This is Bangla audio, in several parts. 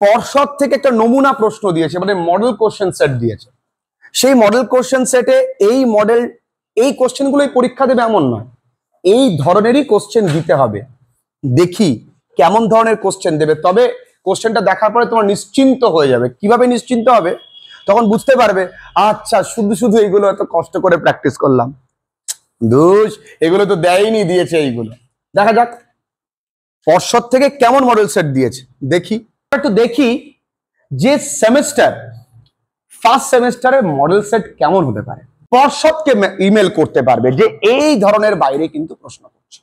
পর্ষদ থেকে একটা নমুনা প্রশ্ন দিয়েছে, মানে মডেল কোশ্চেন সেট দিয়েছে। সেই মডেল কোশ্চেন সেটে এই কোশ্চেনগুলোই পরীক্ষা দেবে এমন নয়, এই ধরনেরই কোশ্চেন দিতে হবে। দেখি কেমন ধরনের কোশ্চেন দেবে, তবে কোশ্চেনটা দেখার পরে তোমার নিশ্চিন্ত হয়ে যাবে। কিভাবে নিশ্চিন্ত হবে? তখন বুঝতে পারবে আচ্ছা শুধু শুধু এইগুলো এত কষ্ট করে প্র্যাকটিস করলাম, দোষ এগুলো তো দেয়নি, দিয়েছে এইগুলো। দেখা যাক পর্ষদ থেকে কেমন মডেল সেট দিয়েছে, দেখি একটু দেখি যে সেমিস্টার ফার্স্ট সেমিস্টারের মডেল সেট কেমন হতে পারে। পর্ষদকে ইমেল করতে পারবে যে এই ধরনের বাইরে কিন্তু প্রশ্ন করছে।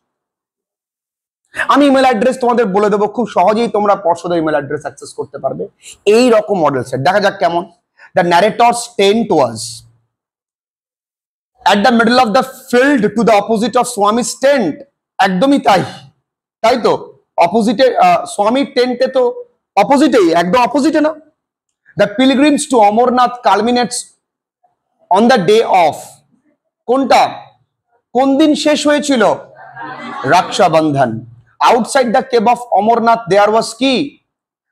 আমি ইমেল অ্যাড্রেস তোমাদের বলে দেবো, খুব সহজেই তোমরা পর্ষদের ইমেল অ্যাড্রেস অ্যাক্সেস করতে পারবে। এই রকম মডেল সেট দেখা যাক কেমন। The narrator's tent was at the middle of the field to the opposite of Swami's tent। একদমই তাই, তাই তো অপোজিটে স্বামীর টেন্টে তো অপোজিটেই, একদম অপোজিটে না। The pilgrims to Amarnath culminates on the day of কোনটা, কোন দিন শেষ হয়েছিল? Raksha Bandhan। Outside the cave of Amarnath there was কি?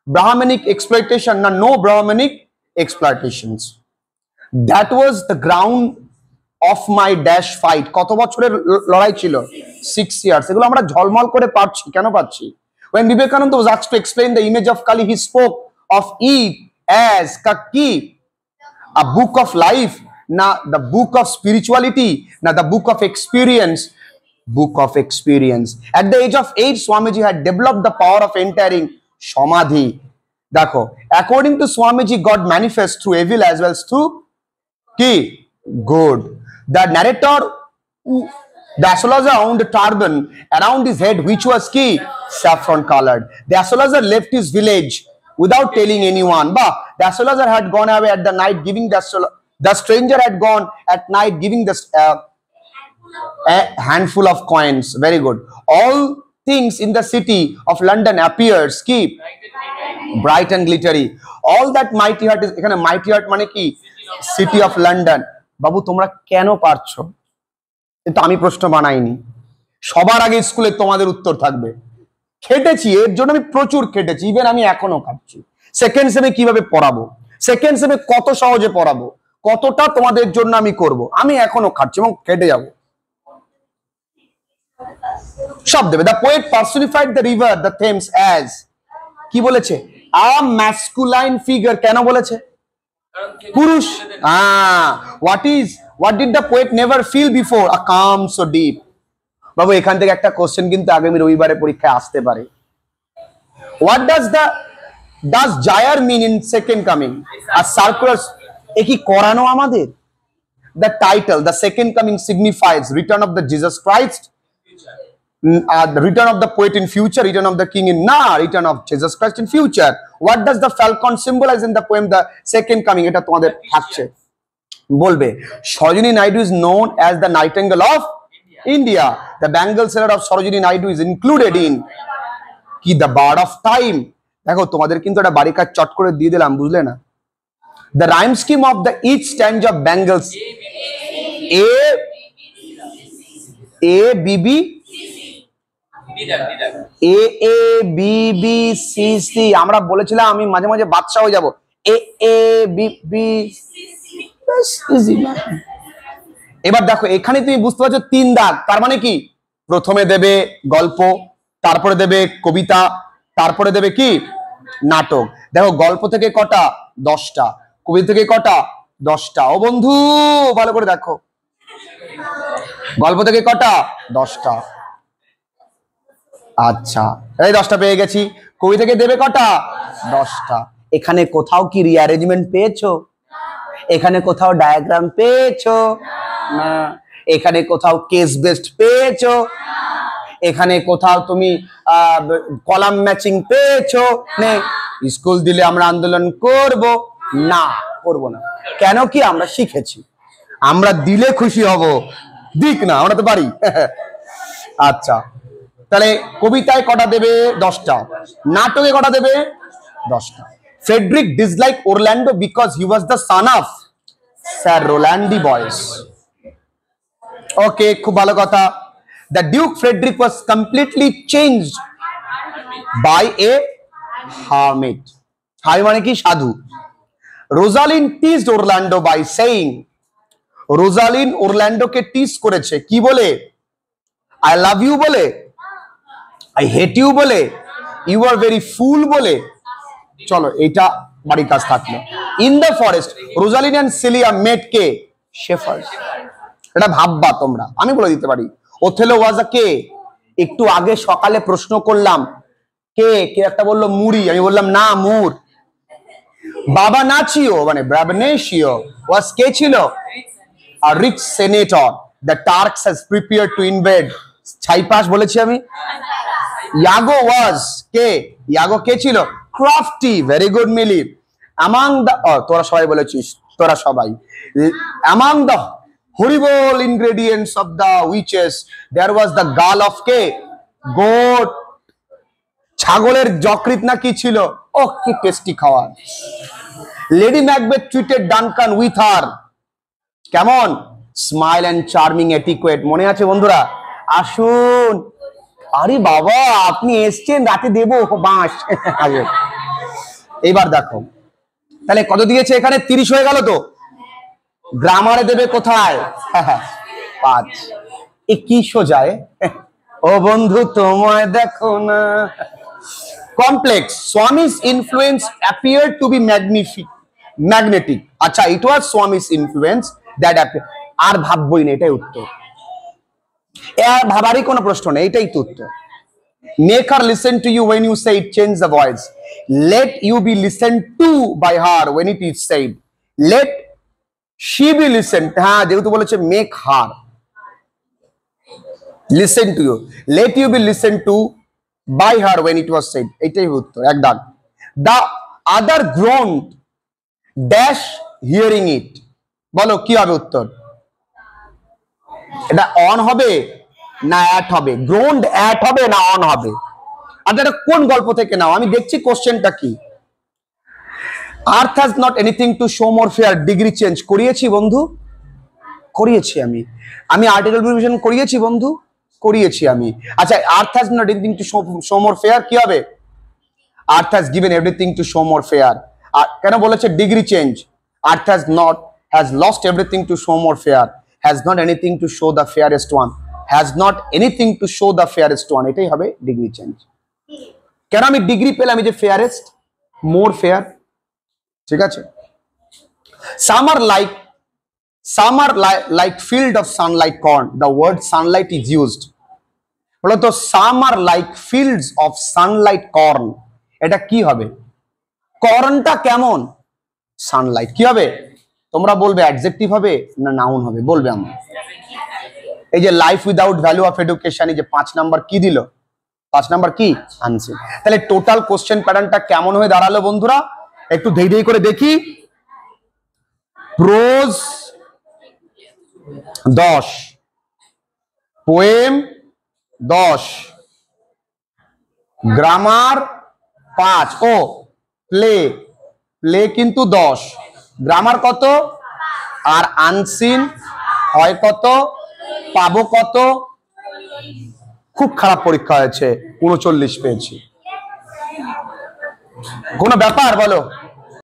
Brahmanic exploitation না no Brahmanic exploitations। That was the ground of my dash fight। কত বছরের লড়াই ছিল? 6 years। এগুলো আমরা ঝলমল করে পাচ্ছি, কেন পাচ্ছি? When Vivekananda was asked to explain the image of Kali, he spoke of it as কি? A book of life, না the book of spirituality, না the book of experience, book of experience। At the age of 8 Swamiji had developed the power of entering samadhi। দেখো according to Swamiji God manifests through evil as well as through কি? Good। The narrator, the astrologer owned a turban around his head which was কি? Saffron colored। The astrologer left his village without telling anyone। But the astrologer had gone away at the night giving the stranger had gone at night giving the a handful of coins। Very good। All things in the city of London appears কি? Bright and glittery। All that mighty heart is, এখানে mighty heart মানে কি? City of London। বাবু তোমরা কেন পারছো? কিন্তু আমি প্রশ্ন বানাইনি, সবার আগে স্কুলে তোমাদের উত্তর থাকবে। খেটেছি, এর জন্য আমি প্রচুর খেটেছি, ইভেন আমি এখনো খাচ্ছি। সেকেন্ড সেমে কিভাবে পড়াবো, সেকেন্ড সেমে কত সহজে পড়াবো, কতটা তোমাদের জন্য আমি করব, আমি এখনো খাচ্ছি এবং খেটে যাব। সব দেবে। The poet personified the river the Thames as কি বলেছে? আ ম্যাসকুলাইন ফিগার। কেন বলেছে? পুরুষ। what did the poet never feel before? A calm so deep। বাবু এখান থেকে একটা কোশ্চেন কিন্তু আগামী রবিবারে পরীক্ষায় আসতে পারে। what does Jair mean in second coming? A circular। এ কি করানো আমাদের? The title the second coming signifies return of the Jesus Christ, the return of the poet in future, return of the king in return of Jesus Christ in future। What does the falcon symbolize in the poem the second coming? এটা তোমাদের থাকছে, বলবে। Sarojini Naidu is known as the nightingale of India। The bangle seller of Sarojini Naidu is included in কি? The bird of time। দেখো তোমাদের কিন্তু একটা বাড়ি কাজ চট করে দিয়ে দিলাম, বুঝলে না? The rhyme scheme of the each stanza of bangles A B B AABBCC। আমরা বলেছিলাম আমি মাঝে মাঝে বাদশা হয়ে যাব। AABB। এবার দেখো এখানে তুমি বুঝতে পারছো 3 দাগ, তার মানে কি? প্রথমে দেবে গল্প, তারপরে দেবে কবিতা, তারপরে দেবে কি? নাটক। দেখো গল্প থেকে কটা? 10টা। কবিতা থেকে কটা? 10টা। ও বন্ধু ভালো করে দেখো, গল্প থেকে কটা? 10টা। আচ্ছা এই 10টা পেয়ে গেছি। কবি থেকে দেবে কটা? 10টা। এখানে কোথাও কি রিঅ্যারেঞ্জমেন্ট পেয়েছো? এখানে কোথাও ডায়াগ্রাম পেয়েছো? না। এখানে কোথাও কেস বেসড পেয়েছো? এখানে কোথাও তুমি কলাম ম্যাচিং পেয়েছো? নেই। স্কুল দিলে আমরা আন্দোলন করব না, করব না। কেন কি? আমরা শিখেছি, আমরা দিলে খুশি হব, দিক না, আমরা তো পারি। আচ্ছা তাহলে কবিতায় কটা দেবে? 10টা। নাটকে কটা দেবে? 10টা। Frederick disliked Orlando because he was the son of Sir Rolandi Boyce। ওকে, খুব ভালো কথা। The Duke Frederick was completely changed by a hermit। হাই মানে কি সাধু। Rosalind teased Orlando by saying, Rosalind অরল্যান্ডোকে টিজ করেছে কি বলে? আই লাভ ইউ বলে, আই হেট ইউ বলে, ইউ আর ভেরি ফুল বলে। চলো এইটা বাড়ির কাজ থাকলো। In the forest Rosalind and Celia met কে? শেফার্ড। এটা ভাববা তোমরা, আমি বলে দিতে পারি। ওথেলো ওয়াজ আ কে? একটু আগে সকালে প্রশ্ন করলাম কে, কে একটা বললো মুড়ি, আমি বললাম না মুর। বাবা নাচিও মানে ব্রাবনেশিও ওয়াজ কে ছিল? A rich senator. The Turks has prepared to invade Cyprus বলেছি আমি। ইয়াগো ওয়াজ কে? ইয়াগো কে ছিল? Crafty. Very good Mili. Among the, তোরা সবাই বলেছিস, তোরা সবাই। Among the horrible ingredients of the witches there was the gall of কে? গোট। ছাগলের যকৃত না কি ছিল? ও কি টেস্টি খাওয়া। Lady Macbeth treated Duncan with her কেমন? Smile and charming etiquette. মনে আছে বন্ধুরা? আসুন। আরে বাবা আপনি এসছেন, রাতে দেবো বাঁশ। এইবার দেখো তাহলে কত দিয়েছে এখানে? 30 হয়ে গেল তো। গ্রামারে দেবে কোথায়? 5। এ কি সোজায়? ও বন্ধু তোমায় দেখো না। Complex. Swami's influence appeared to be magnetic। আচ্ছা, it was Swami's influence that appeared। আর ভাববই না, এটাই উত্তর। আর ভাবারই কোনো প্রশ্ন নেই, এটাই তো উত্তর। Make her listen to you when you say it, change the voice. Let you be listened to by her when it is said. Let she be listened, হ্যাঁ যেহেতু বলেছে make her listen to you, let you be listened to by her when it was said, এটাই উত্তর একদম। The other groaned dash hearing it, বলো কি হবে উত্তর? এটা অন হবে না অ্যাট হবে? গ্রোন্ড অ্যাট হবে না অন হবে? আর এটা কোন গল্প থেকে নাও? আমি দেখছি কোশ্চেনটা কি। আর্থ has not anything to show more fair degree change করিয়েছি বন্ধু, করিয়েছি আমি। আমি আর্টিকেল প্রিভিশন করিয়েছি বন্ধু, করিয়েছি আমি। আচ্ছা, earth has not anything to show more fair কি হবে? Earth has given everything to show more fair. আর কেন বলেছে degree change? Earth has lost everything to show more fair, has not anything to show the fairest one, has not anything to show the fairest one, এটাই হবে ডিগ্রি চেঞ্জ। কেন আমি ডিগ্রি পেলাম? এই যে ফেয়ারেস্ট, মোর ফেয়ার, ঠিক আছে। Summer like field of sunlight corn, the word sunlight is used. বলতো summer like fields of sunlight corn, এটা কি হবে? কর্নটা কেমন? সানলাইট কি হবে? তোমরা বলবে অ্যাডজেক্টিভ হবে না নাউন হবে? বলবে আমরা। এই যে life without value of education, এই যে 5 নাম্বার কি দিল? 5 নাম্বার কি? আনসিন। তাহলে টোটাল কোশ্চেন প্যাটার্নটা কেমন হয়ে দাঁড়ালো বন্ধুরা? একটু ধীরে ধীরে করে দেখি। প্রোজ 10, পোয়েম 10, গ্রামার 5, ও প্লে কিন্তু 10, গ্রামার কত? আর আনসিন হয় কত? পাবো কত? খুব খারাপ পরীক্ষা হয়েছে, 39 পেয়েছি। কোনো ব্যাপার বলো?